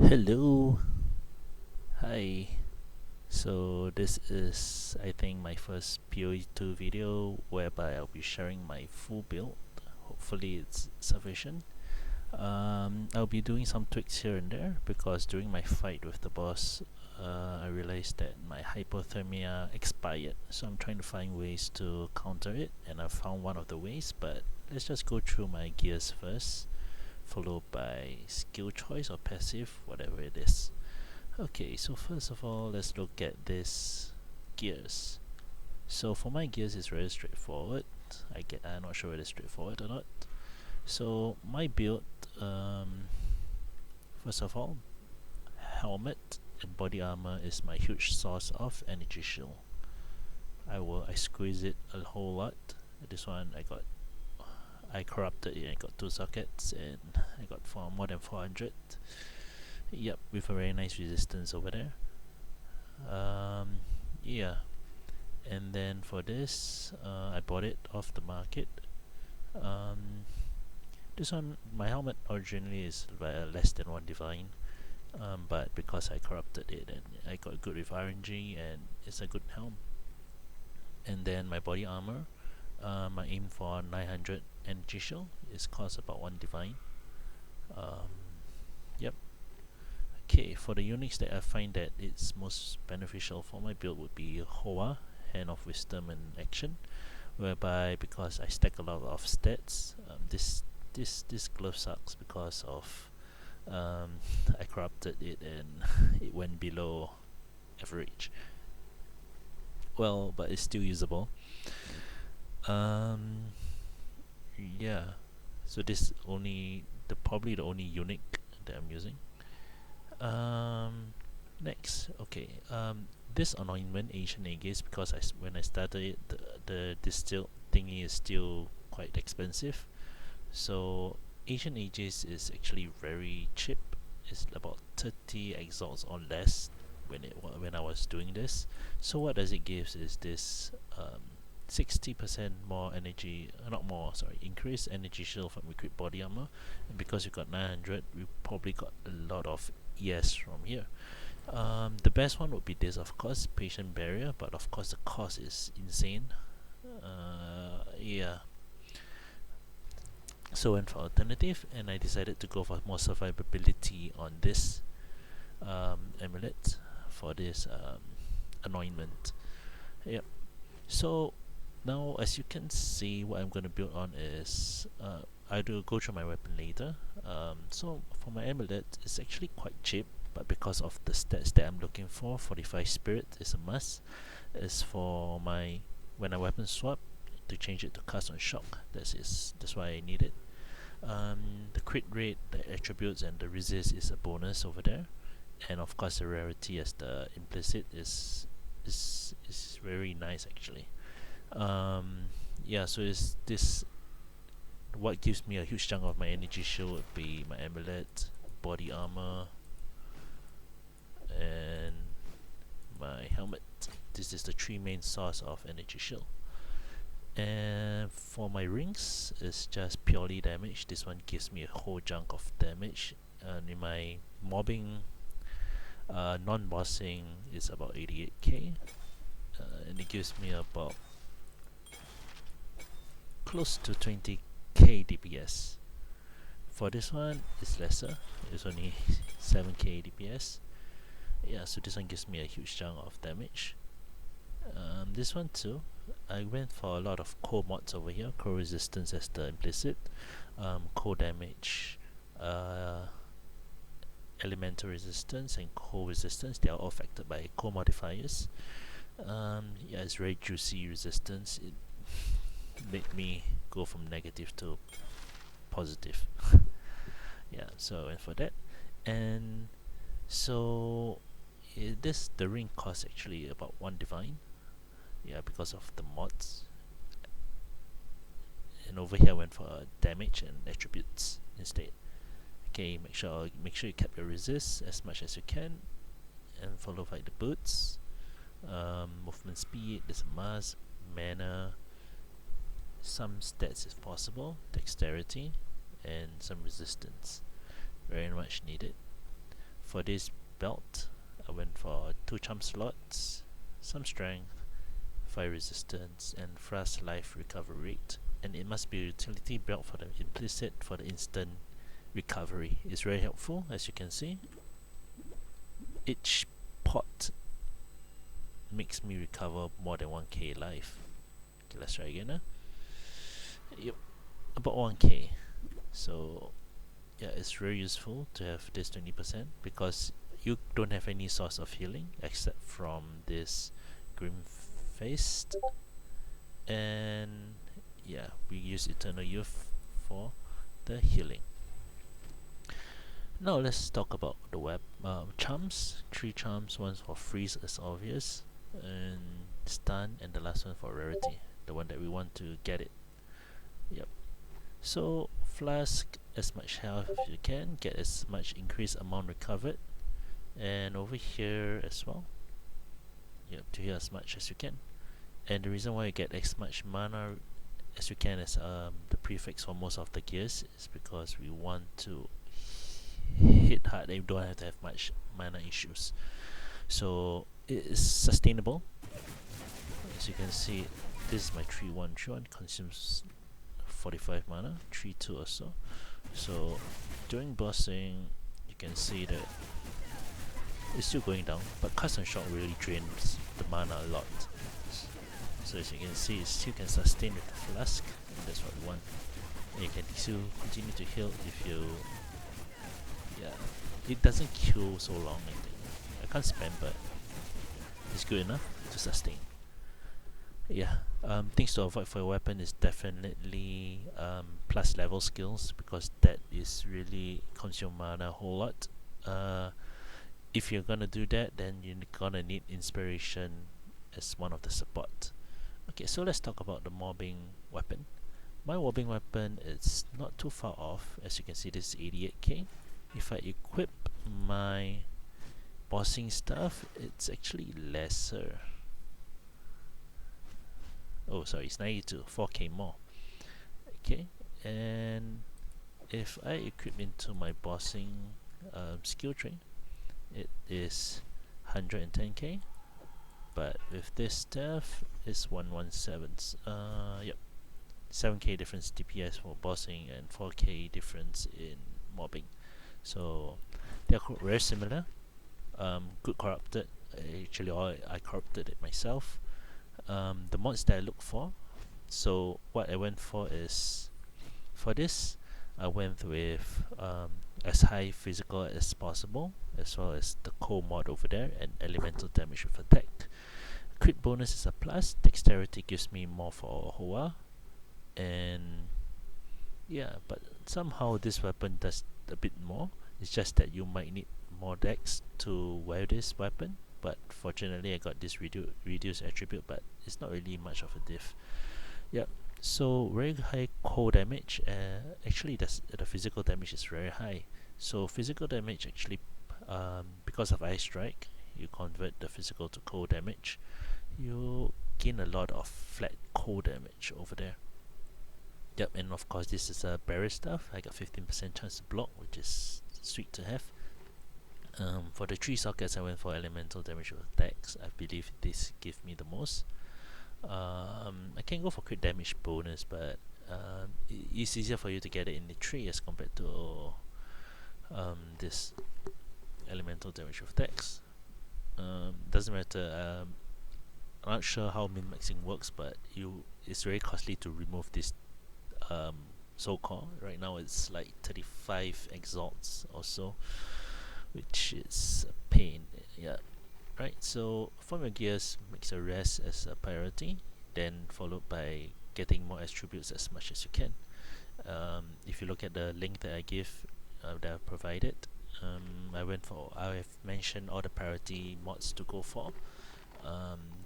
Hello, hi. So this is, I think, my first POE2 video whereby I'll be sharing my full build. Hopefully it's sufficient. I'll be doing some tweaks here and there because during my fight with the boss, I realized that my hypothermia expired. So I'm trying to find ways to counter it, and I found one of the ways. But let's just go through my gears first, followed by skill choice or passive, whatever it is. Okay, so first of all, let's look at this gears. So for my gears, it's very straightforward. I'm not sure whether it's straightforward or not. So my build, first of all, helmet and body armor is my huge source of energy shield. I squeeze it a whole lot. This one I corrupted it. I got 2 sockets and I got more than 400. Yep, with a very nice resistance over there. Yeah, and then for this, I bought it off the market. Um, this one, my helmet originally is less than 1 divine, but because I corrupted it and I got good with RNG and it's a good helm. And then my body armor, I aim for 900 energy shield. It costs about 1 divine. Yep. Okay, for the units that I find that it's most beneficial for my build would be Hoa, Hand of Wisdom and Action, whereby because I stack a lot of stats, this glove sucks because of I corrupted it and it went below average. Well, but it's still usable. Yeah. So this probably the only unique that I'm using. Next, okay. This anointment Asian Aegis, because when I started it, the distilled thingy is still quite expensive. So Asian Aegis is actually very cheap. It's about 30 exalts or less when I was doing this. So what does it give is this 60% more energy, not more, sorry, increased energy shield from equipped body armor. And because you got 900, we probably got a lot of ES from here. The best one would be this, of course, patient barrier, but of course the cost is insane. Yeah. So I went for alternative, and I decided to go for more survivability on this amulet for this anointment. Yep. So now, as you can see, what I'm going to build on is I do go through my weapon later. So for my amulet, it's actually quite cheap, but because of the stats that I'm looking for, 45 spirit is a must. Is for my when I weapon swap to change it to cast on shock. That's why I need it. The crit rate, the attributes, and the resist is a bonus over there, and of course the rarity as the implicit is very nice actually. Yeah, so is this what gives me a huge chunk of my energy shield would be my amulet, body armor, and my helmet. This is the 3 main source of energy shield. And for my rings, it's just purely damage. This one gives me a whole chunk of damage. And in my mobbing, non-bossing is about 88k, and it gives me about close to 20k DPS. For this one, it's lesser. It's only 7k DPS. Yeah, so this one gives me a huge chunk of damage. This one too, I went for a lot of cold mods over here. Cold resistance as the implicit, cold damage, elemental resistance, and cold resistance. They are all affected by cold modifiers. Yeah, it's very juicy resistance. It made me go from negative to positive. Yeah, so I went for that, and so the ring costs actually about 1 divine. Yeah, because of the mods. And over here I went for damage and attributes instead. Okay, make sure you cap your resist as much as you can, and followed by the boots. Movement speed, there's a must, mana, some stats if possible, dexterity, and some resistance. Very much needed. for this belt, I went for 2 charm slots, some strength, fire resistance, and fast life recovery rate. And it must be a utility belt for the implicit for the instant recovery. It's very helpful, as you can see. Each pot makes me recover more than 1k life. Okay, let's try again. Yep, about 1k. So yeah, it's very useful to have this 20% because you don't have any source of healing except from this Grim Faced, and yeah, we use Eternal Youth for the healing. Now let's talk about the charms. 3 charms, one for freeze as obvious, and stun, and the last one for rarity, the one that we want to get it. Yep. So flask as much health as you can, get as much increased amount recovered, and over here as well. Yep, to heal as much as you can. And the reason why you get as much mana as you can as the prefix for most of the gears is because we want to hit hard and you don't have to have much mana issues. So it is sustainable. As you can see, this is my 3-1. 3-1 consumes 45 mana, 3-2 or so. So during bossing, you can see that it's still going down, but custom shot really drains the mana a lot. So as you can see, it still can sustain with the flask, and that's what we want. And you can still continue to heal if you, yeah, it doesn't kill so long. I think I can't spam, but it's good enough to sustain. Yeah, things to avoid for your weapon is definitely plus level skills, because that is really consume mana a whole lot. If you're gonna do that, then you're gonna need inspiration as one of the support. Okay, so let's talk about the mobbing weapon. My mobbing weapon is not too far off. As you can see, this is 88k. If I equip my bossing stuff, it's actually lesser. Oh, sorry, it's 92, 4k more. Okay, and if I equip into my bossing skill tree, it is 110k. But with this stuff, it's 117. Yep, 7k difference DPS for bossing and 4k difference in mobbing. So they're very similar. Good corrupted. Actually, I corrupted it myself. The mods that I look for. So what I went for is, for this, I went with as high physical as possible, as well as the cold mod over there, and elemental damage with attack. Crit bonus is a plus. Dexterity gives me more for Hoa, and yeah, but somehow this weapon does a bit more. It's just that you might need more dex to wear this weapon, but fortunately I got this reduced attribute, but it's not really much of a diff. Yep, so very high cold damage. Actually the physical damage is very high. So physical damage actually, because of IceStrike, you convert the physical to cold damage, you gain a lot of flat cold damage over there. Yep, and of course this is a barrier stuff. I got 15% chance to block, which is sweet to have. For the 3 sockets, I went for elemental damage with attacks. I believe this gives me the most. I can go for crit damage bonus, but it's easier for you to get it in the tree as compared to this elemental damage with attacks. Doesn't matter. I'm not sure how min-maxing works, but it's very costly to remove this so-called. Right now it's like 35 exalts or so, which is a pain. Yeah, right. So form your gears, makes a rest as a priority, then followed by getting more attributes as much as you can. If you look at the link that I give, that I've provided, I have mentioned all the priority mods to go for.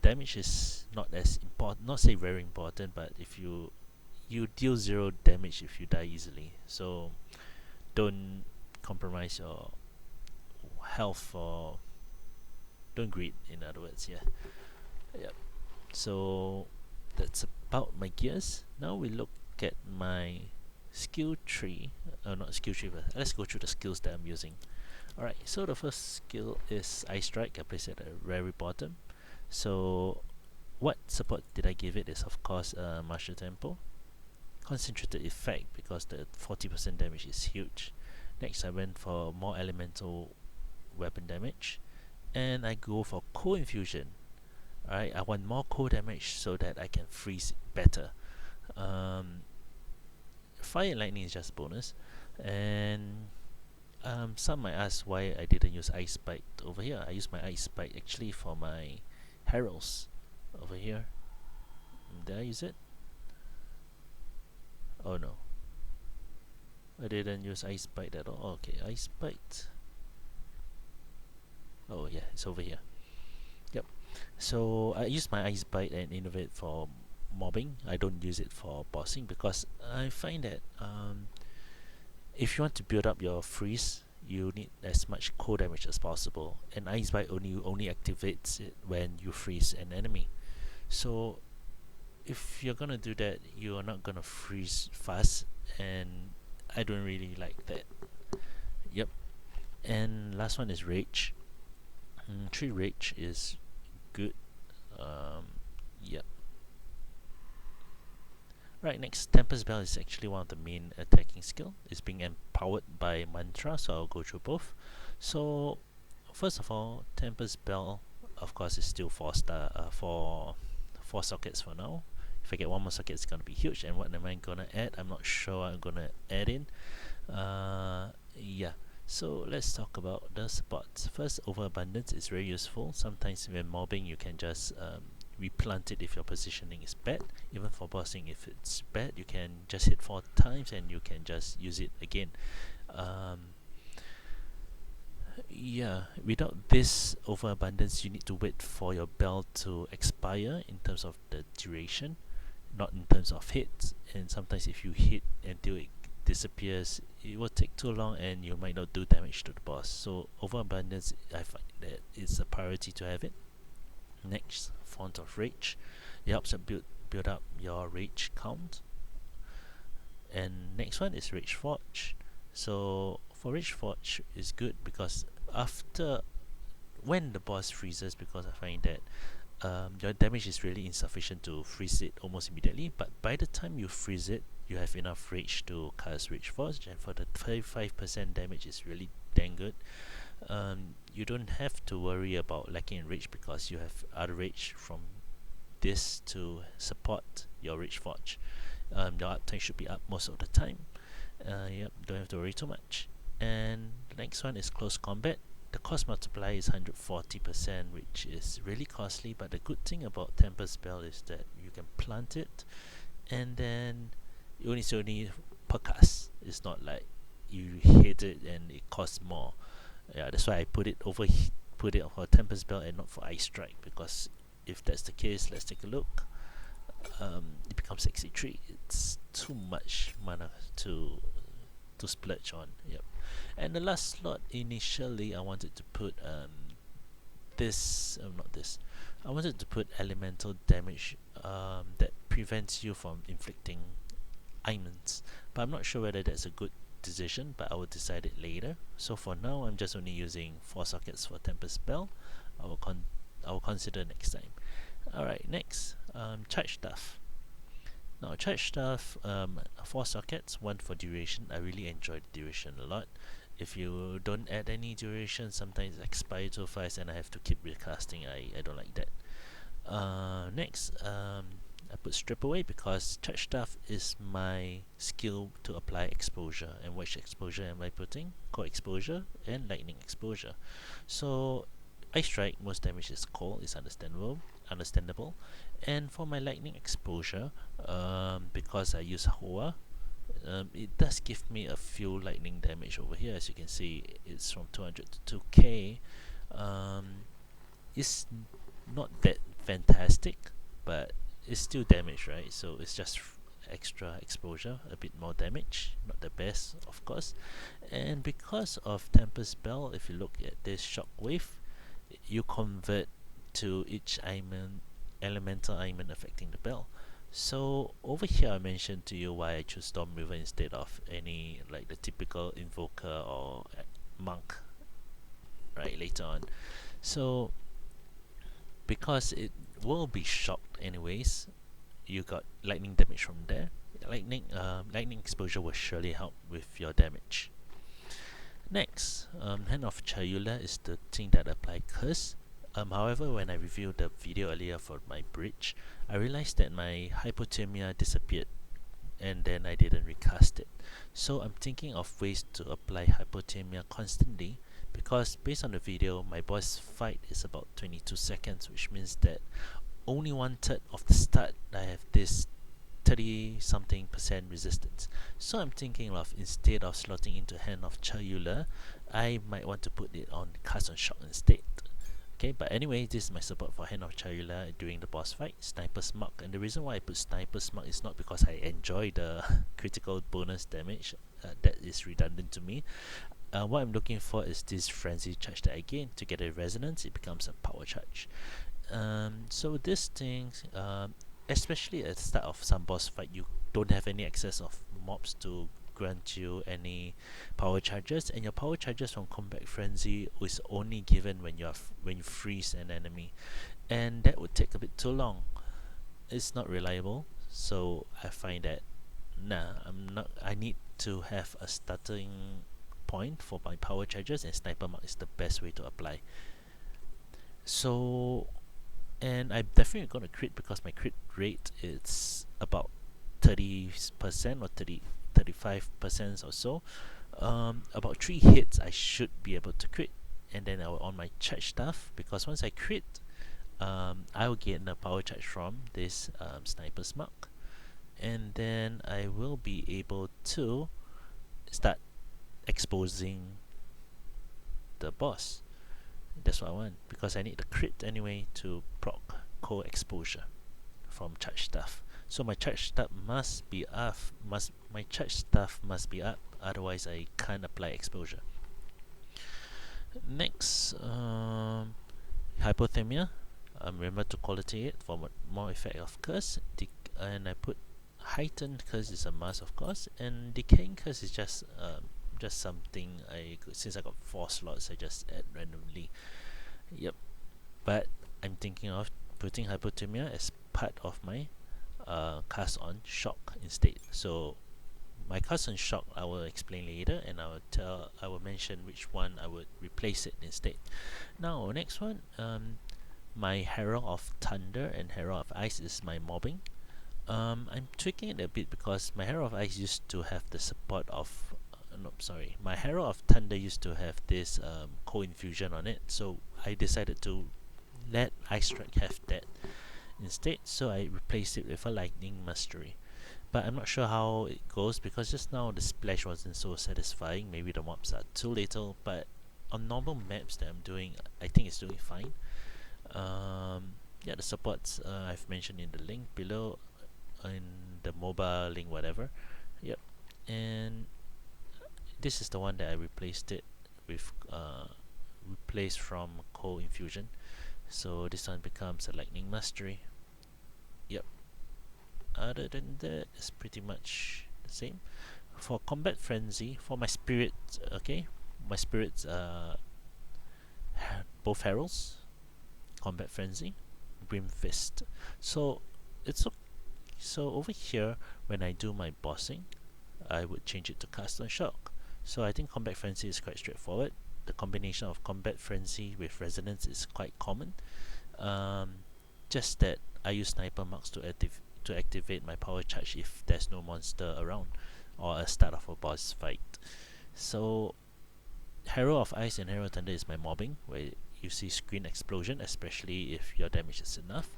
Damage is not as important, not say very important, but if you deal 0 damage if you die easily, so don't compromise your health, or don't greed, in other words. Yeah. Yep. So that's about my gears. Now we look at my skill tree. Not skill tree, but let's go through the skills that I'm using. Alright, so the first skill is IceStrike. I place it at the very bottom. So what support did I give it is of course Martial Tempo. Concentrated effect because the 40% damage is huge. Next I went for more elemental weapon damage, and I go for cold infusion. Alright, I want more cold damage so that I can freeze better. Fire and lightning is just a bonus, and some might ask why I didn't use Ice Bite over here. I used my Ice Bite actually for my heralds over here. Did I use it? Oh no, I didn't use Ice Bite at all. Okay, Ice Bite. Oh yeah, it's over here. Yep. So I use my Ice Bite and Innovate for mobbing. I don't use it for bossing because I find that if you want to build up your freeze, you need as much cold damage as possible, and Ice Bite only activates it when you freeze an enemy. So if you're gonna do that, you are not gonna freeze fast, and I don't really like that. Yep. And last one is Rage. 3 Rage is good. Yep. Right, next, Tempest Bell is actually one of the main attacking skill. It's being empowered by mantra, so I'll go through both. So first of all, Tempest Bell, of course, is still 4 sockets for now. If I get one more socket, it's gonna be huge. And what am I gonna add? I'm not sure. I'm gonna add in. Yeah. So let's talk about the supports. First, overabundance is very useful. Sometimes when mobbing, you can just replant it if your positioning is bad. Even for bossing, if it's bad, you can just hit 4 times and you can just use it again. Yeah, without this overabundance, you need to wait for your bell to expire in terms of the duration, not in terms of hits. And sometimes if you hit until it disappears, it will take too long and you might not do damage to the boss. So overabundance, I find that it's a priority to have it. Next, Font of Rage. It helps you build up your rage count. And next one is Rage Forge. So for Rage Forge is good because when the boss freezes, because I find that your damage is really insufficient to freeze it almost immediately, but by the time you freeze it, you have enough rage to cast Rage Forge, and for the 35% damage is really dang good. You don't have to worry about lacking in rage because you have other rage from this to support your Rage Forge. Your uptime should be up most of the time. Yep, don't have to worry too much. And the next one is Close Combat. The cost multiplier is 140%, which is really costly, but the good thing about Tempest Spell is that you can plant it and then it's only per cast. It's not like you hit it and it costs more. Yeah, that's why I put it for Tempest Spell and not for IceStrike, because if that's the case, let's take a look. It becomes 63. It's too much mana to splurge on. Yep. And the last slot, initially I wanted to put I wanted to put elemental damage that prevents you from inflicting ailments, but I'm not sure whether that's a good decision, but I will decide it later. So for now, I'm just only using 4 sockets for Tempest Spell. I will consider next time. Alright, next, Charge Staff. Now, Charge Staff, 4 sockets, 1 for duration. I really enjoy the duration a lot. If you don't add any duration, sometimes it expires too fast and I have to keep recasting. I don't like that. Next, I put Strip Away because Charge Staff is my skill to apply exposure. And which exposure am I putting? Cold Exposure and Lightning Exposure. So IceStrike, most damage is cold, is understandable. And for my Lightning Exposure, because I use Hoa, it does give me a few lightning damage over here. As you can see, it's from 200 to 2k. It's not that fantastic, but it's still damage, right? So it's just extra exposure, a bit more damage, not the best, of course. And because of Tempest Bell, if you look at this shockwave, you convert to each elemental ailment affecting the bell. So over here I mentioned to you why I choose StormWeaver instead of any like the typical invoker or monk right, later on. So because it will be shocked anyways, you got lightning damage from there. Lightning exposure will surely help with your damage. Next, Hand of Chayula is the thing that apply curse. However, when I reviewed the video earlier for my bridge, I realized that my hypothermia disappeared and then I didn't recast it. So I'm thinking of ways to apply hypothermia constantly, because based on the video, my boss fight is about 22 seconds, which means that only 1/3 of the start I have this 30 something percent resistance. So I'm thinking of, instead of slotting into Hand of Chayula, I might want to put it on Cast on Shock instead. Okay, but anyway, this is my support for Hand of Chayula during the boss fight, Sniper's Mark. And the reason why I put Sniper's Mark is not because I enjoy the critical bonus damage, that is redundant to me. What I'm looking for is this Frenzy charge that I gain. To get a resonance, it becomes a power charge. So this thing, especially at the start of some boss fight, you don't have any access of mobs to grant you any power charges, and your power charges from Combat Frenzy is only given when you freeze an enemy, and that would take a bit too long. It's not reliable, so I find that I need to have a starting point for my power charges, and Sniper Mark is the best way to apply. So, and I'm definitely going to crit, because my crit rate is about 30% or 35% or so. About 3 hits I should be able to crit, and then I will on my charge stuff, because once I crit, I will get a power charge from this Sniper's Mark, and then I will be able to start exposing the boss. That's what I want, because I need the crit anyway to proc cold exposure from charge stuff. So my charge stuff must be up. Otherwise I can't apply exposure. Next, hypothermia. Remember to quality it for more effect of curse. And I put heightened curse is a must, of course, and decaying curse is just something since I got 4 slots, I just add randomly. Yep. But I'm thinking of putting hypothermia as part of my cast on shock instead. So my cast on shock I will explain later, and I will mention which one I would replace it instead. Now next one, my Herald of Thunder and Herald of Ice is my mobbing. I'm tweaking it a bit, because my Herald of Ice used to have the support of my Herald of Thunder used to have this cold infusion on it, so I decided to let IceStrike have that instead. So I replaced it with a Lightning Mastery. But I'm not sure how it goes, because just now the splash wasn't so satisfying. Maybe the mobs are too little, but on normal maps that I'm doing, I think it's doing fine. Yeah, the supports I've mentioned in the link below, in the mobile link, whatever. Yep. And this is the one that I replaced it with, replaced from cold infusion. So this one becomes a Lightning Mastery. Yep. Other than that, it's pretty much the same. For Combat Frenzy, for my spirit, okay, my spirits both heralds, Combat Frenzy, Grim Fist. So it's okay. So over here, when I do my bossing, I would change it to Cast on Shock. So I think Combat Frenzy is quite straightforward. The combination of Combat Frenzy with Resonance is quite common. Just that I use Sniper Marks to activate my power charge if there's no monster around or a start of a boss fight. So Herald of Ice and Herald of Thunder is my mobbing, where you see screen explosion, especially if your damage is enough.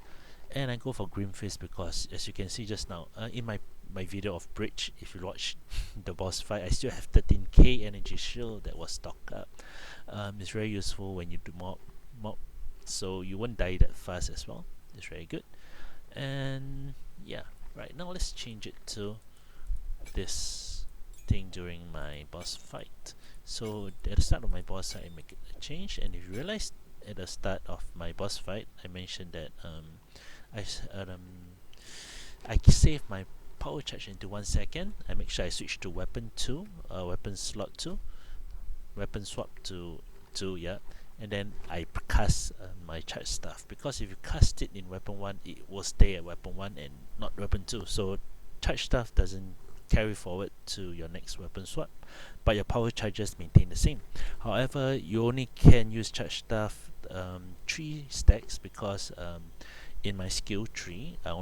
And I go for Grim Fist because, as you can see just now, in my video of Bridge, if you watch the boss fight, I still have 13k energy shield that was stocked up. It's very useful when you do mob, so you won't die that fast as well. It's very good. And yeah, right now let's change it to this thing during my boss fight. So at the start of my boss fight, I make a change, and if you realize at the start of my boss fight, I mentioned that I save my power charge into 1 second. I make sure I switch to weapon 2, weapon slot 2, weapon swap to 2, yeah, and then I cast my charge stuff, because if you cast it in weapon 1, it will stay at weapon 1 and not weapon 2, so charge stuff doesn't carry forward to your next weapon swap, but your power charges maintain the same. However, you only can use charge stuff 3 stacks, because in my skill tree I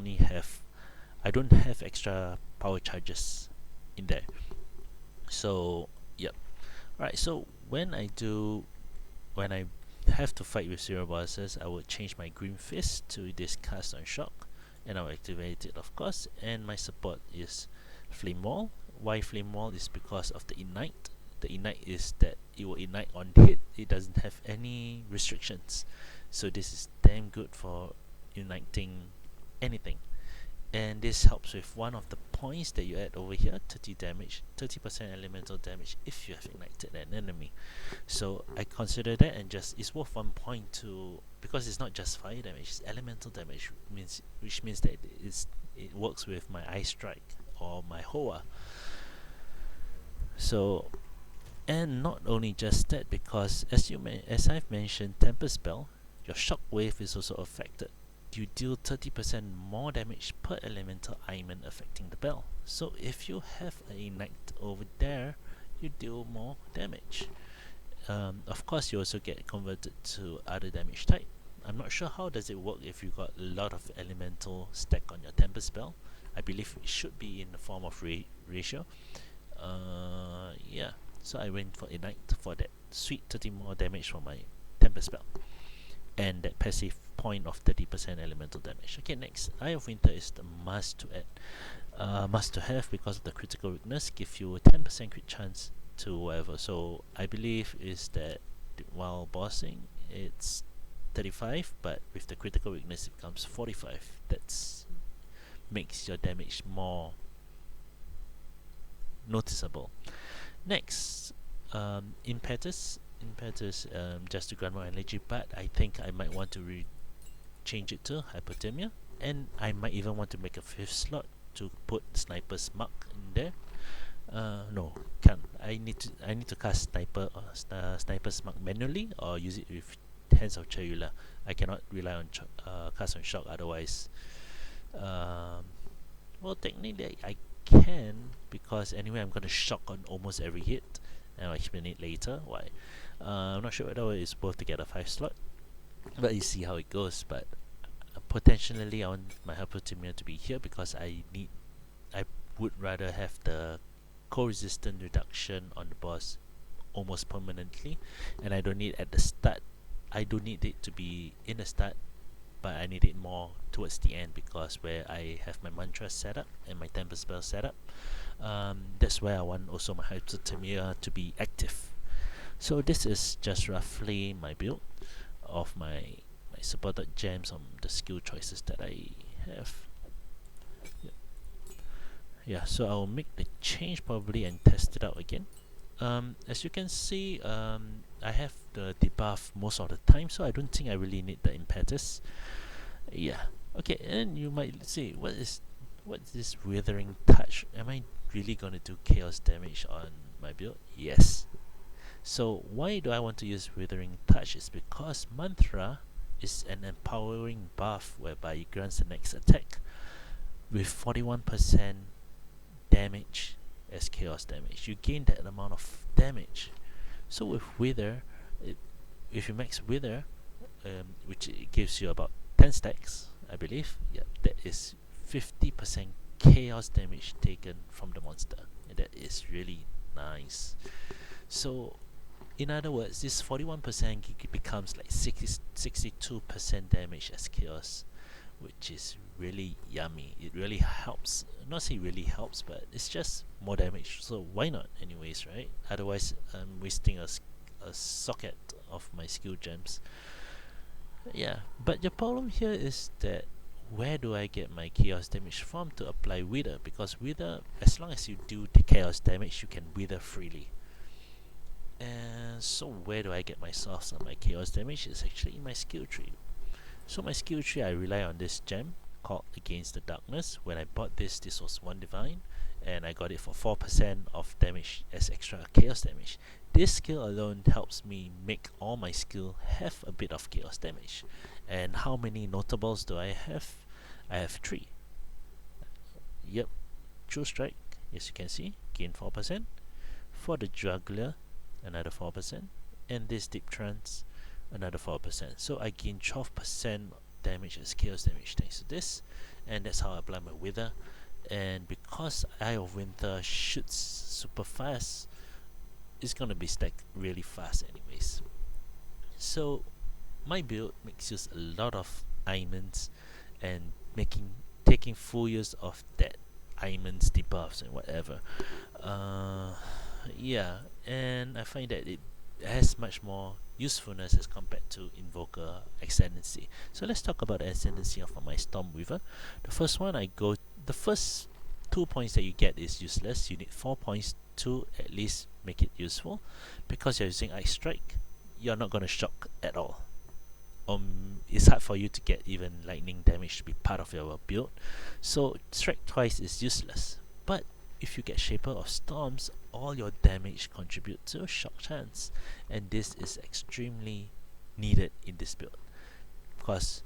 don't have extra power charges in there. So yep. Right, so when I have to fight with 0 bosses, I would change my green fist to this cast on shock, and I'll activate it, of course. And my support is flame wall. Why flame wall? Is because of the ignite. The ignite is that it will ignite on hit. It doesn't have any restrictions, so this is damn good for igniting anything. And this helps with one of the points that you add over here, 30% elemental damage if you have ignited an enemy. So I consider that, and just it's worth 1 point to, because it's not just fire damage, it's elemental damage, which means that it works with my IceStrike or my Hoa. So, and not only just that, because as I've mentioned, Tempest Bell, your shockwave is also affected. You deal 30% more damage per elemental ailment affecting the bell. So if you have an ignite over there, you deal more damage. Of course, you also get converted to other damage type. I'm not sure how does it work if you got a lot of elemental stack on your Tempest Bell. I believe it should be in the form of ratio. Yeah, so I went for ignite for that sweet 30 more damage from my Tempest Bell, and that passive point of 30% elemental damage. Okay, next, Eye of Winter is the must to have, because of the critical weakness, give you a 10% crit chance to whatever. So I believe is that while bossing it's 35, but with the critical weakness it becomes 45. That's makes your damage more noticeable. Next, impetus, just to grant more energy, but I think I might want to change it to hypothermia, and I might even want to make a 5th slot to put sniper's mark in there. No, can't. I need to cast sniper's mark manually, or use it with Hands of Chayula. I cannot rely on cast on shock, otherwise. Well, technically I can, because anyway I'm gonna shock on almost every hit, and I'll explain it later why. I'm not sure whether it's worth to get a 5 slot, but you see how it goes. But potentially I want my hypothermia to be here, because I would rather have the co-resistant reduction on the boss almost permanently, and I don't need at the start. I don't need it to be in the start, but I need it more towards the end, because where I have my mantra set up and my Tempest Spell set up, that's where I want also my hypothermia to be active. So this is just roughly my build of my supported gems on the skill choices that I have. Yeah, so I'll make the change probably and test it out again. As you can see, I have the debuff most of the time, so I don't think I really need the impetus. Yeah, okay, and you might say, what's this Withering Touch? Am I really gonna do chaos damage on my build? Yes. So why do I want to use Withering Touch? Is because Mantra is an empowering buff whereby it grants the next attack with 41% damage as chaos damage. You gain that amount of damage. So with Wither, if you max Wither, which it gives you about 10 stacks, I believe, yeah, that is 50% chaos damage taken from the monster, and that is really nice. So in other words, this 41% becomes like 62% damage as chaos, which is really yummy. It really helps. Not say really helps, but it's just more damage, so why not anyways, right? Otherwise I'm wasting a socket of my skill gems. Yeah, but the problem here is that where do I get my chaos damage from to apply Wither? Because Wither, as long as you do the chaos damage, you can Wither freely. And so where do I get my source on my chaos damage? It's actually in my skill tree. So my skill tree, I rely on this gem called Against the Darkness. When I bought this was 1 divine, and I got it for 4% of damage as extra chaos damage. This skill alone helps me make all my skill have a bit of chaos damage. And how many notables do I have? I have 3. Yep, JuicyStrike, as you can see, gain 4%. For the Juggler, another 4%. And this Deep Trance, another 4%. So I gain 12% damage as chaos damage thanks to this. And that's how I apply my Wither. And because Eye of Winter shoots super fast, it's gonna be stacked really fast anyways. So my build makes use a lot of ailments and taking full use of that ailments, debuffs and whatever. Yeah, and I find that it has much more usefulness as compared to Invoker Ascendancy. So let's talk about the Ascendancy of my StormWeaver. The first 2 points that you get is useless. You need 4 points to at least make it useful. Because you're using IceStrike, you're not going to shock at all. It's hard for you to get even lightning damage to be part of your build. So strike twice is useless. But if you get Shaper of Storms, all your damage contribute to a shock chance, and this is extremely needed in this build. Because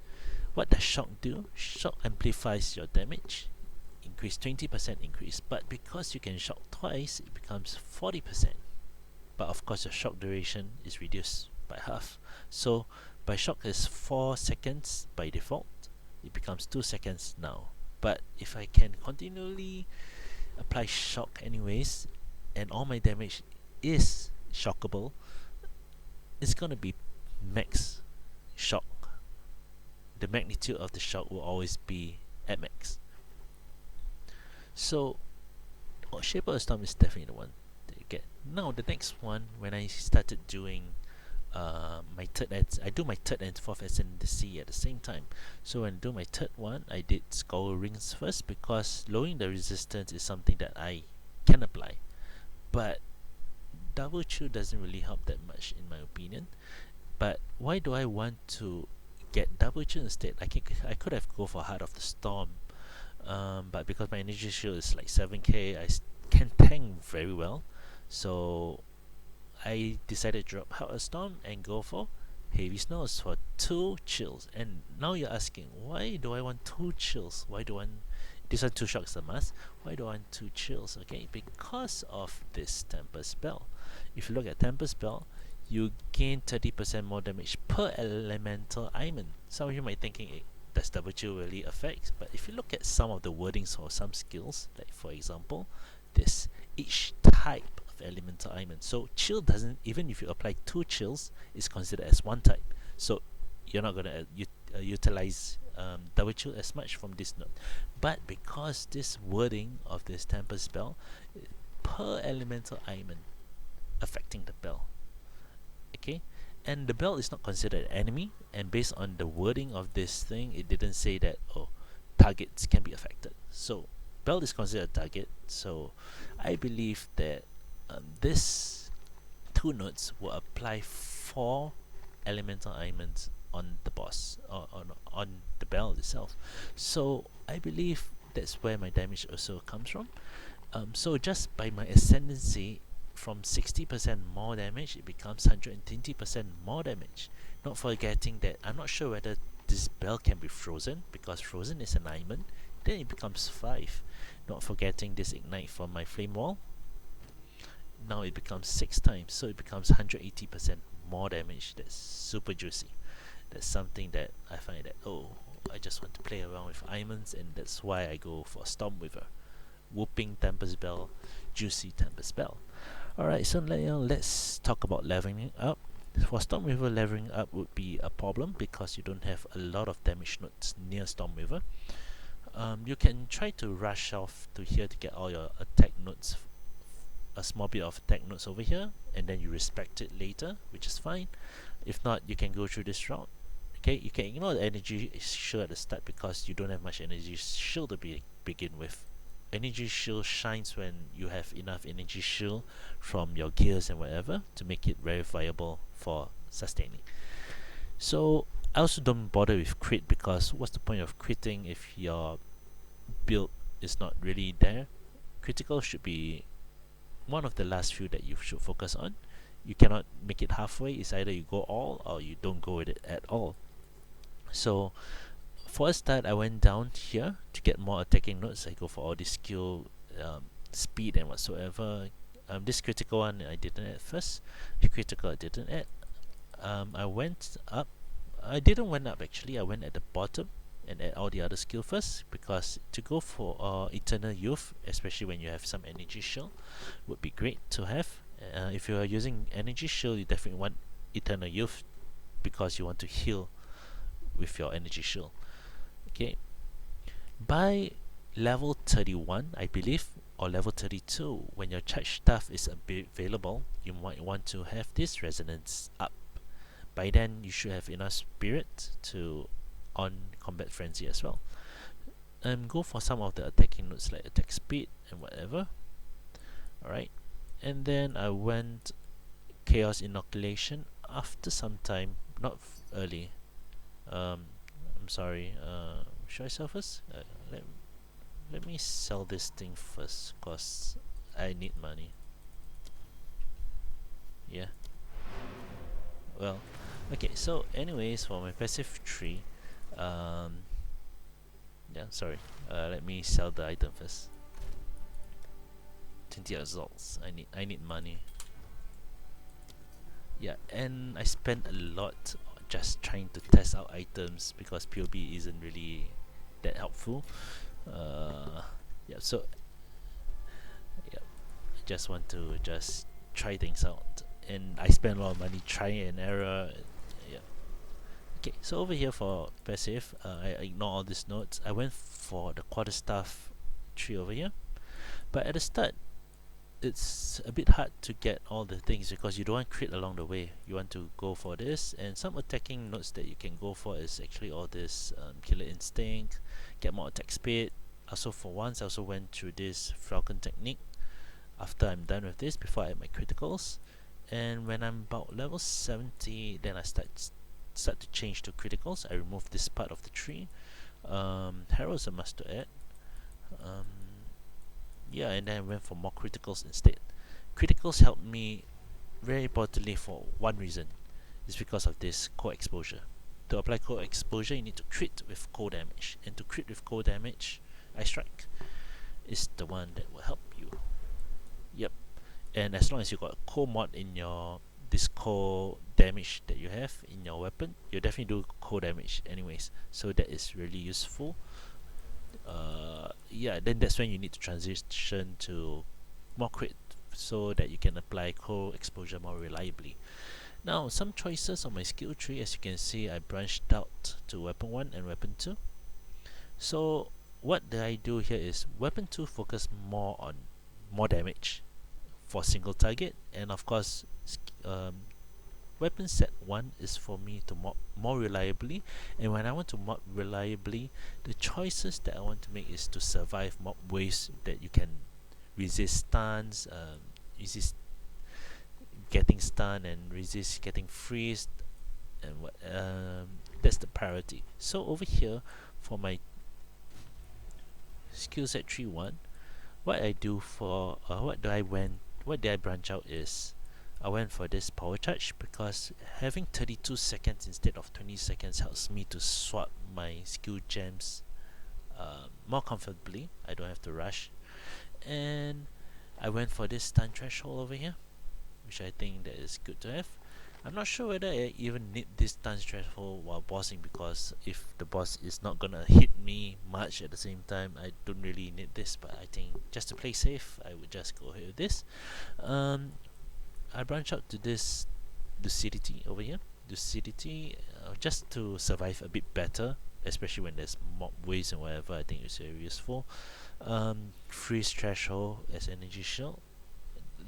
what does shock do? Shock amplifies your damage, increase 20% increase, but because you can shock twice, it becomes 40%. But of course your shock duration is reduced by half. So by shock is 4 seconds by default, it becomes 2 seconds now. But if I can continually apply shock anyways, and all my damage is shockable, it's gonna be max shock. The magnitude of the shock will always be at max. So Shaper of Storm is definitely the one that you get. Now the next one, when I started doing my I do my third and fourth Ascendancy at the same time. So when I do my third one, I did Skull Rings first, because lowering the resistance is something that I can apply, but double chew doesn't really help that much in my opinion. But why do I want to get double chew instead? I could have go for Heart of the Storm, but because my energy shield is like 7k, I can tank very well. So I decided to drop Heart of Storm and go for Heavy Snows for 2 chills. And now you're asking, why do I want 2 chills? Why do I want this one? 2 shocks a must. Why do I want 2 chills? Okay, because of this Temper spell. If you look at Temper spell, you gain 30% more damage per elemental ailment. Some of you might thinking, hey, does double chill really affect? But if you look at some of the wordings for some skills, like for example, this each type of elemental ailment. So chill doesn't, even if you apply 2 chills, is considered as 1 type. So you're not gonna utilize double chill as much from this node. But because this wording of this temper spell, per elemental ailment affecting the bell. Okay, and the bell is not considered an enemy, and based on the wording of this thing, it didn't say that targets can be affected. So bell is considered a target. So I believe that this 2 nodes will apply 4 elemental ailments on the boss, or on the bell itself. So I believe that's where my damage also comes from. So just by my ascendancy, from 60% more damage, it becomes 120% more damage. Not forgetting that I'm not sure whether this bell can be frozen, because frozen is an ailment. Then it becomes 5. Not forgetting this ignite from my flame wall. Now it becomes 6 times, so it becomes 180% more damage. That's super juicy. That's something that I find that I just want to play around with ailments, and that's why I go for StormWeaver. Whooping Temper Spell, juicy Temper Spell. Alright, so let's talk about leveling up. For StormWeaver, leveling up would be a problem because you don't have a lot of damage nodes near StormWeaver. You can try to rush off to here to get all your attack nodes, a small bit of attack nodes over here, and then you respect it later, which is fine. If not, you can go through this route. Okay, you can ignore the energy shield at the start because you don't have much energy shield to begin with. Energy shield shines when you have enough energy shield from your gears and whatever to make it very viable for sustaining. So I also don't bother with crit, because what's the point of critting if your build is not really there? critical should be one of the last few that you should focus on. You cannot make it halfway. It's either you go all or you don't go with it at all. So for a start, I went down here to get more attacking nodes. I go for all this skill, speed and whatsoever. This critical one I didn't add first. The critical I didn't add. I went up. I didn't went up actually. I went at the bottom and add all the other skill first, because to go for Eternal Youth, especially when you have some energy shield, would be great to have. If you are using energy shield, you definitely want Eternal Youth, because you want to heal with your energy shield. Okay, by level 31 I believe, or level 32, when your charge staff is available, you might want to have this resonance up. By then you should have enough spirit to on combat frenzy as well. Go for some of the attacking nodes like attack speed and whatever. Alright, and then I went chaos inoculation after some time, not early. I'm sorry, should I sell first? Let me sell this thing first, cause I need money. Yeah. Well, okay, so anyways, for my passive tree, yeah, sorry, let me sell the item first. 20 results. I need money. Yeah, and I spent a lot just trying to test out items, because POB isn't really that helpful. Yeah, so yeah, I just want to just try things out, and I spent a lot of money trying and error. Yeah. Okay, so over here for passive, I ignore all these nodes. I went for the quarterstaff tree over here, but at the start it's a bit hard to get all the things, because you don't want crit along the way. You want to go for this, and some attacking nodes that you can go for is actually all this killer instinct, get more attack speed. Also for once I also went through this falcon technique after I'm done with this, before I add my criticals. And when I'm about level 70, then I start to change to criticals. I remove this part of the tree. Herald's a must to add. Yeah, and then I went for more criticals instead. Criticals helped me very importantly for one reason. It's because of this cold exposure. To apply cold exposure, you need to crit with cold damage, and to crit with cold damage, IceStrike is the one that will help you. Yep, and as long as you got a cold mod in your this cold damage that you have in your weapon, you definitely do cold damage anyways. So that is really useful. Yeah, then that's when you need to transition to more crit, so that you can apply cold exposure more reliably. Now, some choices on my skill tree. As you can see, I branched out to weapon 1 and weapon 2. So what I do here is weapon 2 focus more on more damage for single target, and of course weapon set 1 is for me to mob more reliably. And when I want to mob reliably, the choices that I want to make is to survive mob waves that you can resist stuns, resist getting stunned, and resist getting freezed, and what that's the priority. So over here for my skill set 3-1, what I do for what did I branch out is I went for this power charge, because having 32 seconds instead of 20 seconds helps me to swap my skill gems more comfortably. I don't have to rush. And I went for this stun threshold over here, which I think that is good to have. I'm not sure whether I even need this stun threshold while bossing, because if the boss is not gonna hit me much at the same time, I don't really need this. But I think just to play safe, I would just go ahead with this. I branch out to this lucidity over here. Lucidity, just to survive a bit better, especially when there's mob waves and whatever. I think it's very useful. Freeze threshold as energy shield.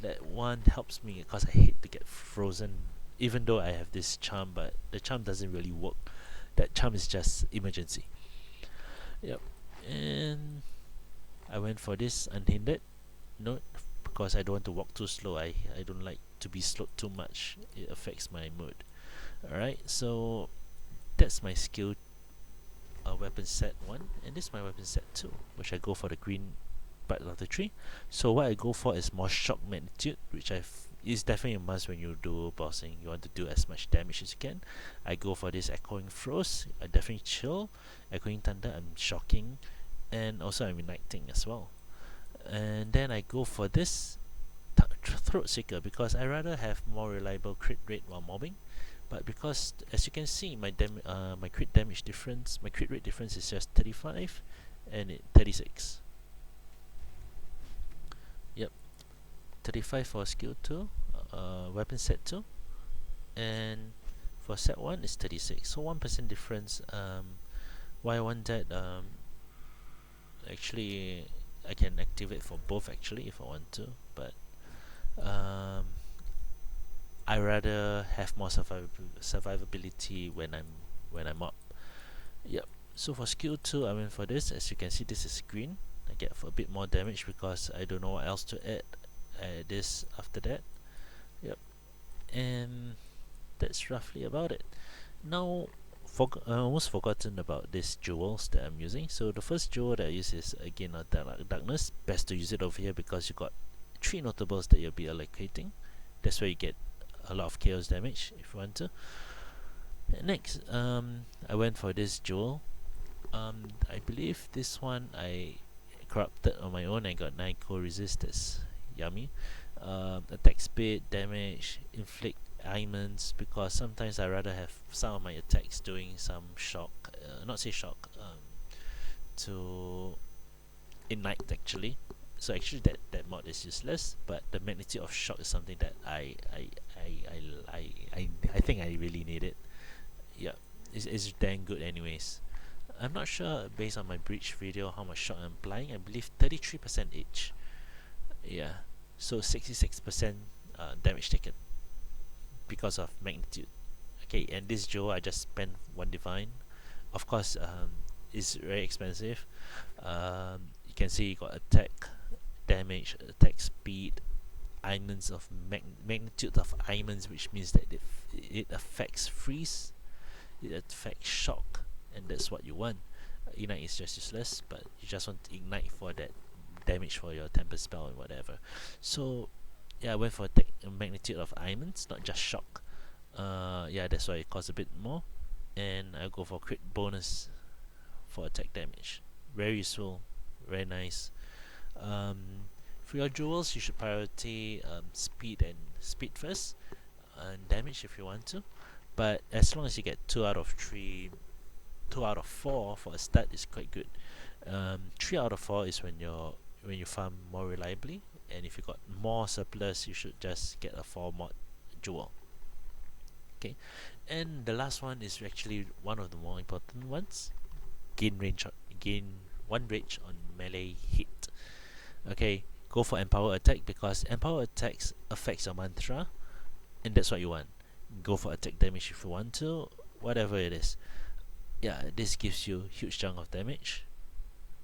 That one helps me, because I hate to get frozen, even though I have this charm, but the charm doesn't really work. That charm is just emergency. Yep. And I went for this unhindered node, because I don't want to walk too slow. I don't like to be slowed too much. It affects my mood. Alright, so that's my skill weapon set 1, and this is my weapon set 2, which I go for the green part of the tree. So what I go for is more shock magnitude, which is definitely a must when you do bossing. You want to do as much damage as you can. I go for this echoing throws. I definitely chill. Echoing thunder, I'm shocking, and also I'm igniting as well. And then I go for this throat seeker because I rather have more reliable crit rate while mobbing. But because as you can see, my crit rate difference is just 35 and 36. Yep, 35 for skill 2, weapon set 2, and for set 1 is 36. So 1% difference. Why I want that? Actually, I can activate for both actually if I want to, but I rather have more survivability when I'm up. Yep. So for skill 2, I went for this. As you can see, this is green. I get for a bit more damage because I don't know what else to add this after that. Yep. And that's roughly about it. Now, I almost forgotten about these jewels that I'm using. So the first jewel that I use is again a darkness. Best to use it over here because you got 3 notables that you'll be allocating. That's where you get a lot of chaos damage if you want to. Next, I went for this jewel. I believe this one I corrupted on my own. I got 9 core resist. That's yummy. Attack speed, damage, inflict ailments, because sometimes I rather have some of my attacks doing some shock, not say shock, to ignite actually. So actually that mod is useless, but the magnitude of shock is something that I think I really need it. Yeah, it's dang good anyways. I'm not sure based on my breach video how much shock I'm applying. I believe 33% each. Yeah, so 66% damage taken because of magnitude. Okay, and this jewel I just spent 1 divine. Of course, it's very expensive. You can see you got attack, damage, attack speed, ailments of magnitude of ailments, which means that it affects freeze, it affects shock, and that's what you want. Ignite is just useless, but you just want to ignite for that damage for your temper spell and whatever. So yeah, I went for magnitude of ailments, not just shock. Yeah, that's why it costs a bit more, and I go for crit bonus for attack damage. Very useful, very nice. For your jewels, you should priority speed first, and damage if you want to. But as long as you get 2 out of 3, 2 out of 4 for a start is quite good. 3 out of 4 is when you farm more reliably, and if you got more surplus, you should just get a 4 mod jewel. Okay, and the last one is actually one of the more important ones. Gain 1 range on melee hit. Okay, go for empower attack because empower attacks affects your mantra, and that's what you want. Go for attack damage if you want to, whatever it is. Yeah, this gives you huge chunk of damage.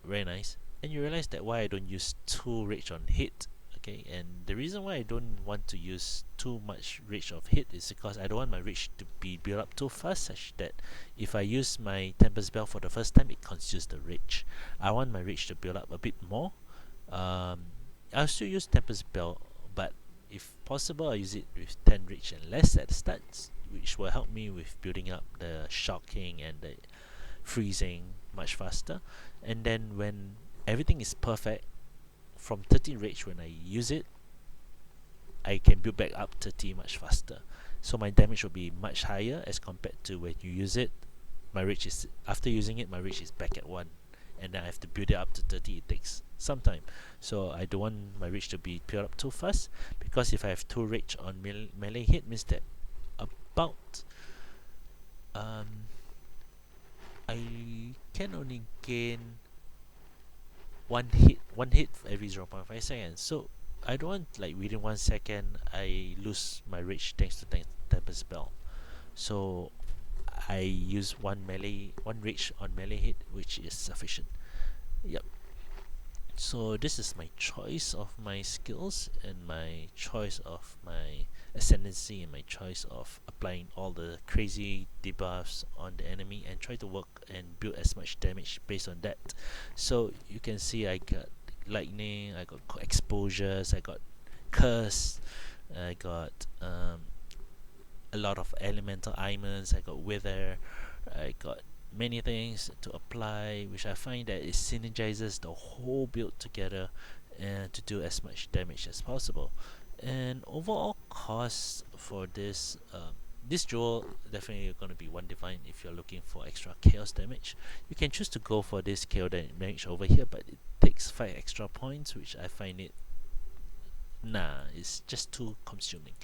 Very nice. And you realize that why I don't use 2 rage on hit. Okay, and the reason why I don't want to use too much rage of hit is because I don't want my rage to be built up too fast, such that if I use my Tempest Bell for the first time, it consumes the rage. I want my rage to build up a bit more. I'll still use Tempest Bell, but if possible, I use it with 10 rage and less at the start, which will help me with building up the shocking and the freezing much faster. And then when everything is perfect, from 30 rage when I use it, I can build back up 30 much faster. So my damage will be much higher as compared to when you use it. My rage is, after using it, my rage is back at 1, and then I have to build it up to 30. It takes some time. So I don't want my rage to be built up too fast, because if I have 2 rage on melee hit, means that about I can only gain one hit for every 0.5 seconds. So I don't want like within 1 second I lose my rage thanks to Tempest Spell. So I use one rage on melee hit, which is sufficient. Yep. So this is my choice of my skills, and my choice of my ascendancy, and my choice of applying all the crazy debuffs on the enemy and try to work and build as much damage based on that. So you can see I got lightning, I got exposures, I got curse, I got a lot of elemental ailments, I got wither, I got many things to apply, which I find that it synergizes the whole build together and to do as much damage as possible. And overall cost for this jewel definitely going to be one divine if you're looking for extra chaos damage. You can choose to go for this chaos damage over here, but it takes 5 extra points, which I find it it's just too consuming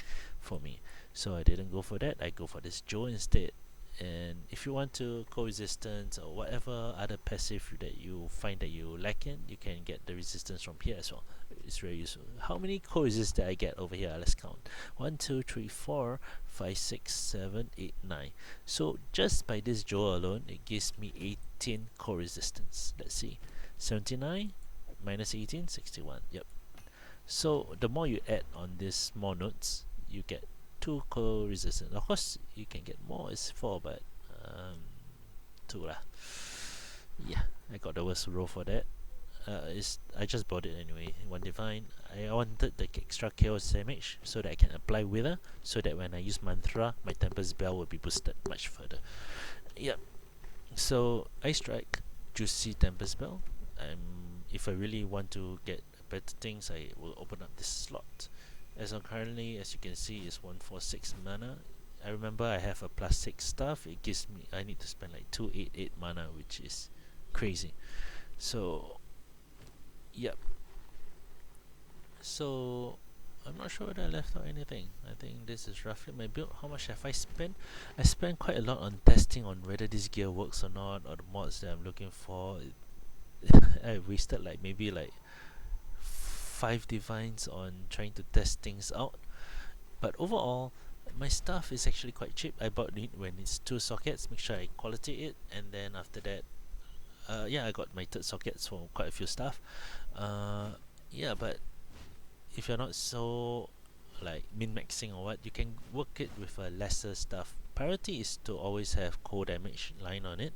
for me. So I didn't go for that. I go for this jewel instead. And if you want to co-resistance or whatever other passive that you find that you lack in, you can get the resistance from here as well. It's very useful. How many co-resist did I get over here? Let's count. 1, 2, 3, 4, 5, 6, 7, 8, 9. So just by this jewel alone, it gives me 18 co-resistance. Let's see. 79 minus 18, 61. Yep. So the more you add on these more nodes, you get 2 co-resistance. Of course, you can get more. It's 4, but 2 lah. Yeah, I got the worst roll for that. I just bought it anyway. 1 divine. I wanted the extra chaos damage so that I can apply wither, so that when I use mantra, my Tempest Bell will be boosted much further. Yep. So IceStrike, Juicy Tempest Bell. If I really want to get better things, I will open up this slot. As of currently, as you can see, is 146 mana. I remember I have a +6 stuff. It gives me, I need to spend like 288 mana, which is crazy. So yep. So I'm not sure whether I left out anything. I think this is roughly my build. How much have I spent? I spent quite a lot on testing on whether this gear works or not, or the mods that I'm looking for. I wasted like maybe like 5 divines on trying to test things out. But overall, my stuff is actually quite cheap. I bought it when it's 2 sockets, make sure I quality it, and then after that, yeah, I got my 3rd sockets for quite a few stuff. Yeah, but if you're not so like min-maxing or what, you can work it with a lesser stuff. Priority is to always have cold damage line on it.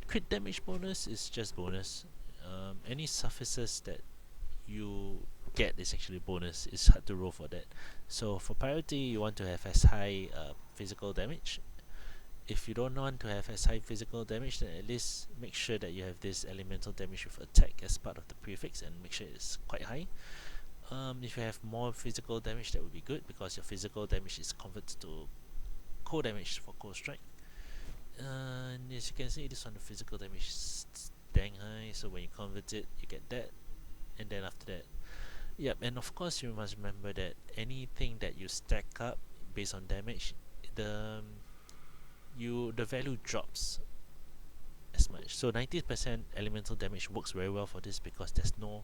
Crit damage bonus is just bonus. Any surfaces that you get is actually bonus. It's hard to roll for that. So for priority, you want to have as high physical damage. If you don't want to have as high physical damage, then at least make sure that you have this elemental damage with attack as part of the prefix, and make sure it's quite high. If you have more physical damage, that would be good, because your physical damage is converted to cold damage for cold strike. And as you can see, this one, the physical damage is dang high, so when you convert it, you get that. And then after that, yep. And of course, you must remember that anything that you stack up based on damage, the value drops as much. So 90% elemental damage works very well for this, because there's no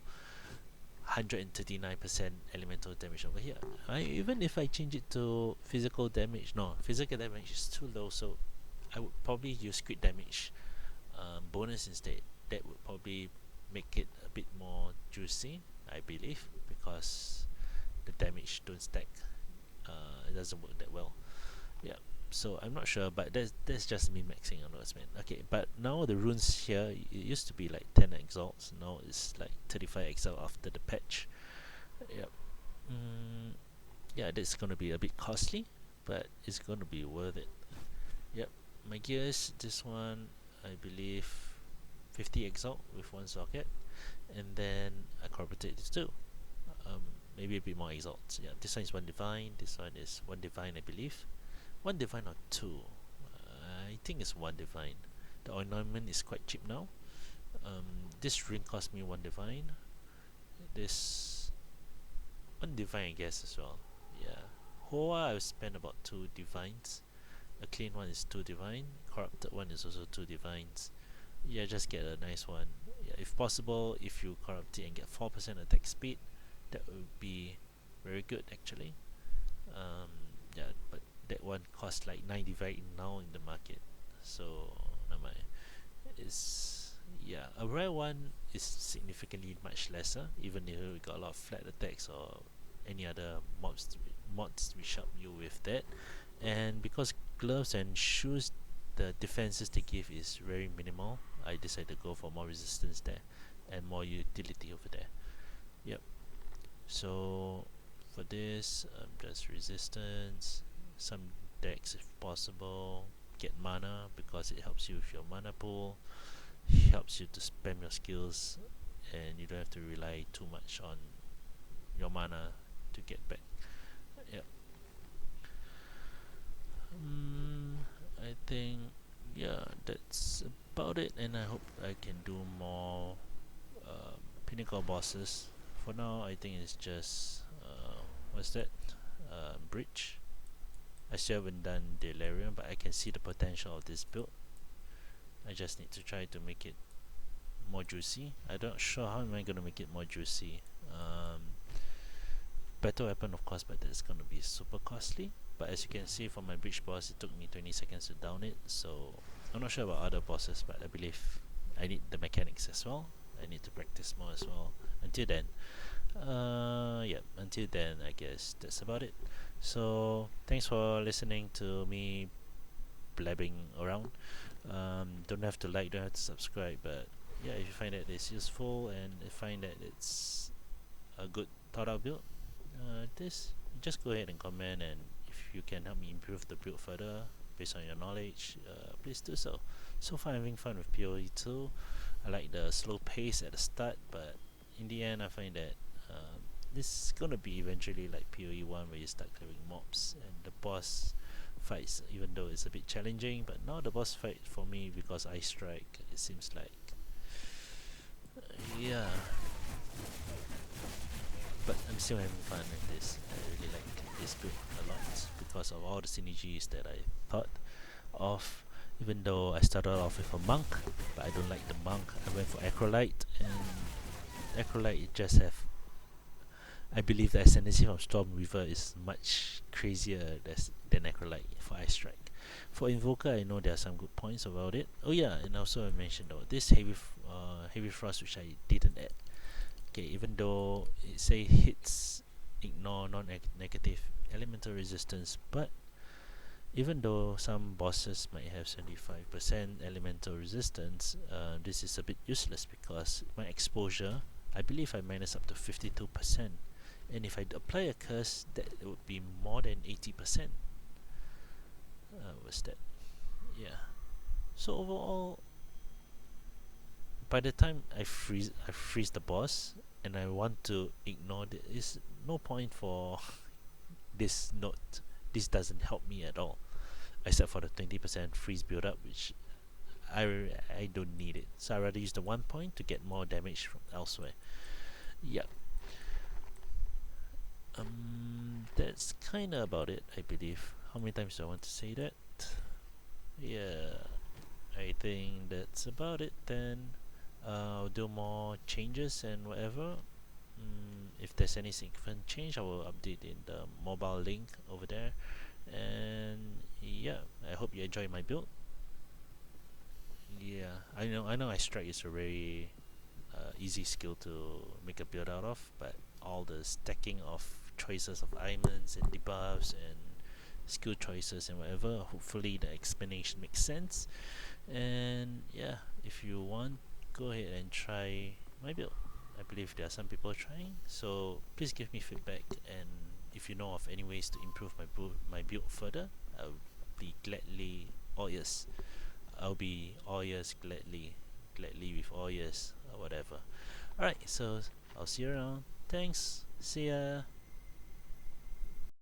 139% elemental damage over here. Even if I change it to physical damage, no, physical damage is too low, so I would probably use crit damage bonus instead. That would probably make it a bit more juicy, I believe, because the damage don't stack. It doesn't work that well. Yeah. So I'm not sure, but that's just me maxing on those, man. Okay, but now the runes here, it used to be like 10 exalts. Now it's like 35 exalt after the patch. Yep. Yeah, that's gonna be a bit costly, but it's gonna be worth it. Yep. My gears, this one, I believe 50 exalt with 1 socket, and then I corrupted this too. Maybe a bit more exalts. Yeah, this one is 1 divine. This one is 1 divine, I believe. 1 divine or 2? I think it's 1 divine. The ornament is quite cheap now. This ring cost me 1 divine. This 1 divine, I guess, as well. Yeah. Hoa, I've spent about 2 divines. A clean one is 2 divine. Corrupted one is also 2 divines. Yeah, just get a nice one. Yeah, if possible, if you corrupt it and get 4% attack speed, that would be very good actually. Yeah, but that one costs like 9 divine now in the market, so never mind. Yeah, a rare one is significantly much lesser, even if you got a lot of flat attacks or any other mods which help you with that. And because gloves and shoes, the defenses they give is very minimal. I decided to go for more resistance there and more utility over there. Yep. So for this, just resistance, some decks if possible, get mana because it helps you with your mana pool, helps you to spam your skills, and you don't have to rely too much on your mana to get back. Yep. I think yeah, that's about it, and I hope I can do more pinnacle bosses. For now, I think it's just what's that? Bridge. I still haven't done Delirium, but I can see the potential of this build. I just need to try to make it more juicy. I'm not sure how am I gonna make it more juicy. Better weapon, of course, but that's gonna be super costly. But as you can see from my bridge boss, it took me 20 seconds to down it. So I'm not sure about other bosses, but I believe I need the mechanics as well. I need to practice more as well. Until then, yeah, until then, I guess that's about it. So thanks for listening to me blabbing around. Don't have to like, don't have to subscribe, but yeah, if you find that it's useful and you find that it's a good thought out build, this just go ahead and comment, and if you can help me improve the build further based on your knowledge, please do so. So far I'm having fun with POE2. I like the slow pace at the start, but in the end I find that this is gonna be eventually like POE1 where you start clearing mobs and the boss fights, even though it's a bit challenging. But now the boss fight for me, because IceStrike, it seems like yeah, but I'm still having fun with this. I really like this build a lot because of all the synergies that I thought of. Even though I started off with a monk, but I don't like the monk, I went for Acrolite, and Acrolite it just have, I believe the ascendancy from StormWeaver is much crazier than Acrolite for IceStrike. For Invoker, I know there are some good points about it. Oh yeah, and also I mentioned about this heavy frost, which I didn't add. Okay, even though it say hits ignore non-negative elemental resistance, but even though some bosses might have 75% elemental resistance, this is a bit useless because my exposure, I believe I minus up to 52%, and if I apply a curse, that would be more than 80%. What's that? Yeah. So overall, by the time I freeze the boss, and I want to ignore it, is no point for this note. This doesn't help me at all, except for the 20% freeze build up, which I don't need it. So I rather use the 1 point to get more damage from elsewhere. Yep. That's kinda about it, I believe. How many times do I want to say that? Yeah, I think that's about it then. I'll do more changes and whatever. If there's any significant change, I will update in the mobile link over there. And yeah, I hope you enjoy my build. Yeah, I know IceStrike is a very easy skill to make a build out of, but all the stacking of choices of ailments and debuffs and skill choices and whatever, hopefully the explanation makes sense. And yeah, if you want, go ahead and try my build. I believe there are some people trying, so please give me feedback, and if you know of any ways to improve my build further, I'll be gladly all ears. I'll be all ears, gladly with all ears or whatever. Alright, so I'll see you around. Thanks. See ya.